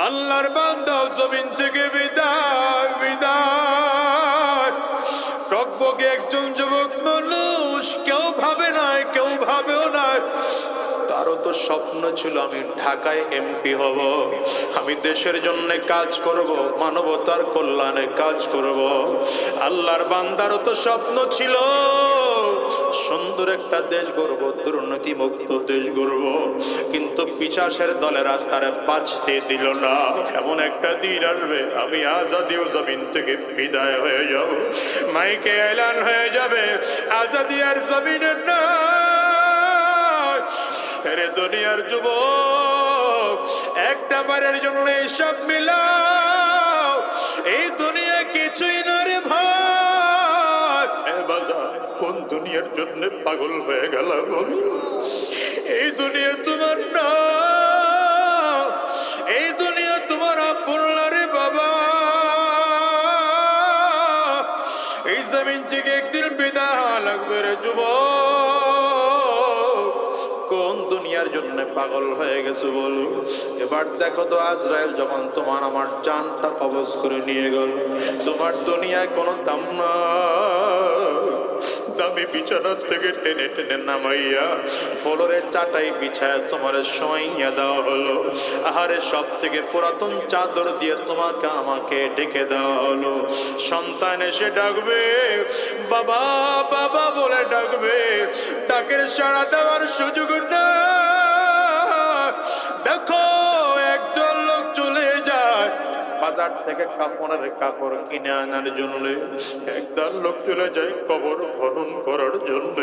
আল্লাহর বান্দা জমিন থেকে বিদায় বিদায়। টকবকে একজন যুবক মানুষ, কেউ ভাবে নাই, কেউ ভাবেও নাই। তারও তো স্বপ্ন ছিল আমি ঢাকায় এমপি হব, আমি দেশের জন্য কাজ করব, মানবতার কল্যাণে কাজ করব। আল্লাহর বান্দারও তো স্বপ্ন ছিল সুন্দর একটা দেশ গড়ব, দুর্নীতি মুক্ত দেশ গড়ব, কিন্তু পিশাচের দলেরা তারা বাঁচতে দিল না। এমন একটা দিন আসবে আমি আজাদি ও জমিন থেকে বিদায় হয়ে যাব, মাইকে এলান হয়ে যাবে আজাদি আর জমিনের না। রে দুনিয়ার যুবক, একটা বারের জন্য সব মিলাও, এই দুনিয়া কিছুই না রে ভাই। বাজার কোন দুনিয়ার জন্য পাগল হয়ে গেল? এই দুনিয়া তোমার না, এই দুনিয়া তোমার আপন না রে বাবা। এই জমিন থেকে একদিন বিদায় লাগবে রে যুবক। কোন দুনিয়ার জন্য পাগল হয়ে গেছো বলো? এবার দেখো তো, আজরাইল যখন তোমার আমার জানটা কবজ করে নিয়ে গেল, তোমার দুনিয়ায় কোনো দাম না। দামি বিছানার থেকে টেনে টেনে নামাইয়া ফ্লোরে চাটাই বিছায় তোমার শোয়াইয়া দেওয়া হলো। আহারে সব থেকে পুরাতন চাদর দিয়ে তোমাকে আমাকে ডেকে দেওয়া হলো। সন্তান এসে ডাকবে, বাবা বাবা বলে ডাকবে, ডাকের সাড়া দেওয়ার সুযোগ না। দেখো একদল লোক চলে যায় বাজার থেকে কাফনের কাপড় কিনে আনার জন্য, একদল লোক চলে যায় কবর খনন করার জন্য,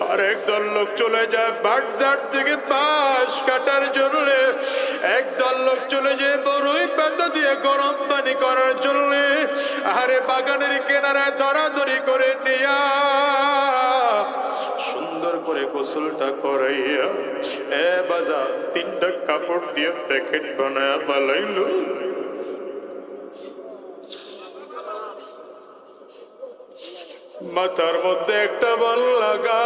আর একদল লোক চলে যায় বাজার থেকে বাঁশ কাটার জন্য, একদল লোক চলে যায় বড়ই পাতা দিয়ে গরম পানি করার জন্য। আরে বাগানের কিনারায় ধরাধরি করে নিয়া সুন্দর করে গোসলটা করাইয়া এ বাজার তিনটা কাপড় দিয়ে প্যাকেট বানায় পালাইলো। মাথার মধ্যে একটা বল লাগা,